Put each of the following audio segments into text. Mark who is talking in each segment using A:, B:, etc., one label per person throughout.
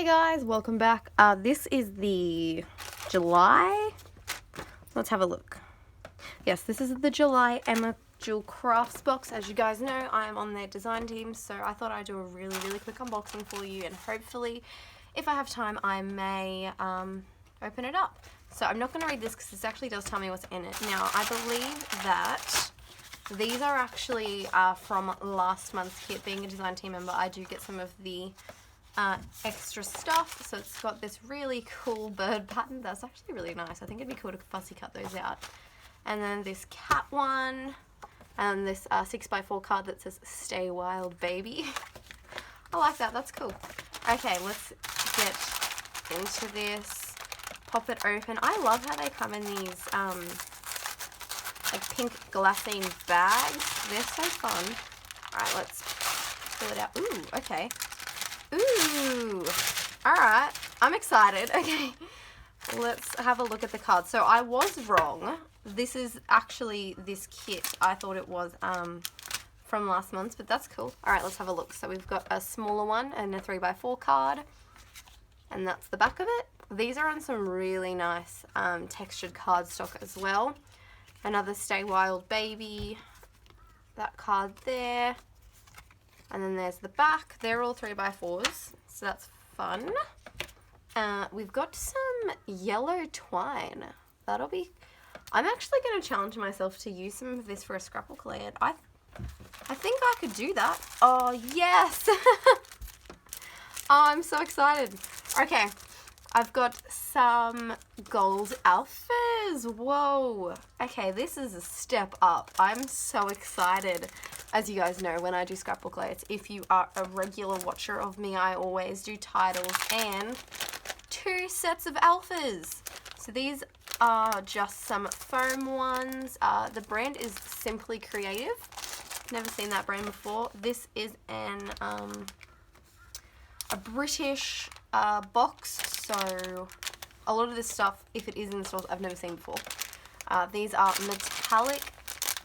A: guys, welcome back. This is the July. Let's have a look. Yes, this is the July Emma Jewell Crafts box. As you guys know, I am on their design team, so I thought I'd do a really quick unboxing for you, and hopefully, if I have time, I may open it up. So I'm not going to read this because this actually does tell me what's in it. Now, I believe that these are actually from last month's kit. Being a design team member, I do get some of the extra stuff. So it's got this really cool bird pattern. That's actually really nice. I think it'd be cool to fussy cut those out. And then this cat one, and this 6x4 card that says "Stay Wild, Baby." I like that. That's cool. Okay, let's get into this. Pop it open. I love how they come in these like pink glassine bags. They're so fun. Alright, let's pull it out. Ooh, okay. Ooh. Alright. I'm excited. Okay. Let's have a look at the card. So I was wrong. This is actually this kit. I thought it was from last month's, but that's cool. Alright, let's have a look. So we've got a smaller one and a 3x4 card. And that's the back of it. These are on some really nice textured cardstock as well. Another Stay Wild Baby, that card there. And then there's the back. They're all 3x4s, so that's fun. We've got some yellow twine. That'll be... I'm actually going to challenge myself to use some of this for a scrapbook layout. I think I could do that. Oh, yes! Oh, I'm so excited. Okay. I've got some gold alphas. Whoa. Okay, this is a step up. I'm so excited. As you guys know, when I do scrapbook layouts, if you are a regular watcher of me, I always do titles and 2 sets of alphas. So these are just some foam ones. The brand is Simply Creative. Never seen that brand before. This is an a British box, so a lot of this stuff, if it is in the stores, I've never seen before. These are metallic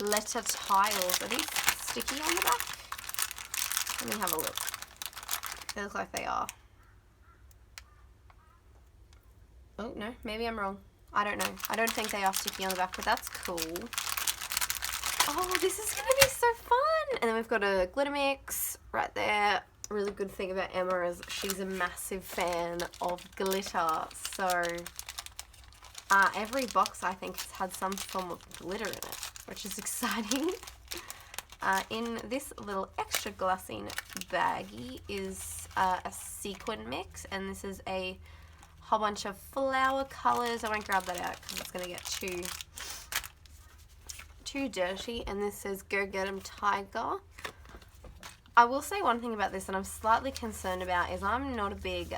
A: letter tiles. Are these sticky on the back? Let me have a look. They look like they are. Oh, no, maybe I'm wrong. I don't know. I don't think they are sticky on the back, but that's cool. Oh, this is going to be so fun! And then we've got a glitter mix right there. Really good thing about Emma is she's a massive fan of glitter, so every box I think has had some form of glitter in it, which is exciting. In this little extra glassine baggie is a sequin mix, and this is a whole bunch of flower colours. I won't grab that out because it's going to get too dirty. And this says "Go Get 'Em Tiger." I will say one thing about this that I'm slightly concerned about is I'm not a big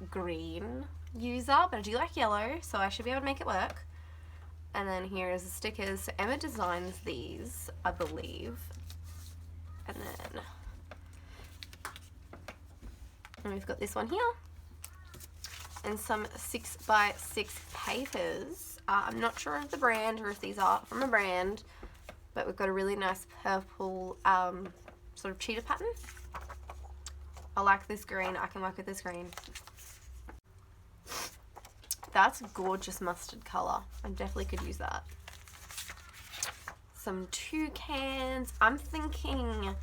A: green user, but I do like yellow, so I should be able to make it work. And then here is the stickers. So Emma designs these, I believe. And we've got this one here. And some 6x6 papers. I'm not sure of the brand or if these are from a brand, but we've got a really nice purple sort of cheetah pattern. I like this green. I can work with this green. That's gorgeous mustard colour. I definitely could use that. Some toucans. I'm thinking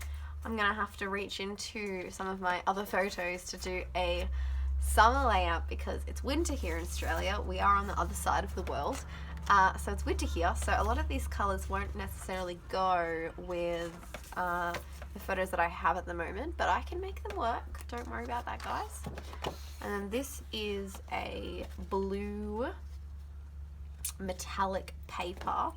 A: I'm going to have to reach into some of my other photos to do a summer layout because it's winter here in Australia. We are on the other side of the world. So it's winter here, so a lot of these colours won't necessarily go with the photos that I have at the moment, but I can make them work. Don't worry about that, guys. And then this is a blue metallic paper,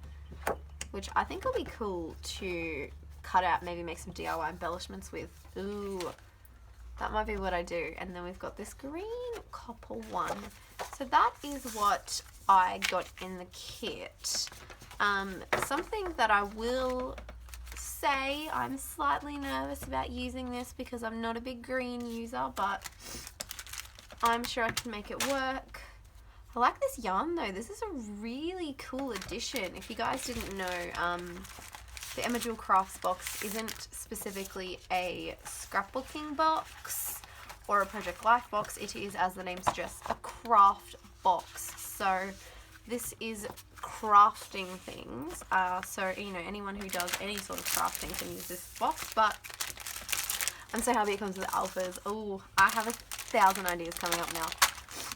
A: which I think will be cool to cut out, maybe make some DIY embellishments with. Ooh, that might be what I do. And then we've got this green copper one. So that is what I got in the kit. Something that I will say, I'm slightly nervous about using this because I'm not a big green user, but I'm sure I can make it work. I like this yarn though. This is a really cool addition. If you guys didn't know, the Emma Jewell Crafts box isn't specifically a scrapbooking box or a Project Life box. It is, as the name suggests, a craft box. So this is crafting things. So, you know, anyone who does any sort of crafting can use this box. But I'm so happy it comes with alphas. Oh, I have 1,000 ideas coming up now.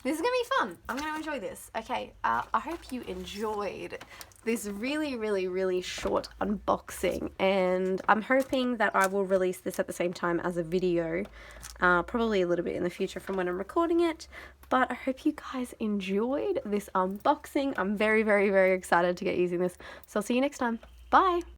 A: This is going to be fun. I'm going to enjoy this. Okay, I hope you enjoyed this really short unboxing, and I'm hoping that I will release this at the same time as a video, probably a little bit in the future from when I'm recording it. But I hope you guys enjoyed this unboxing. I'm very excited to get using this. So I'll see you next time. Bye!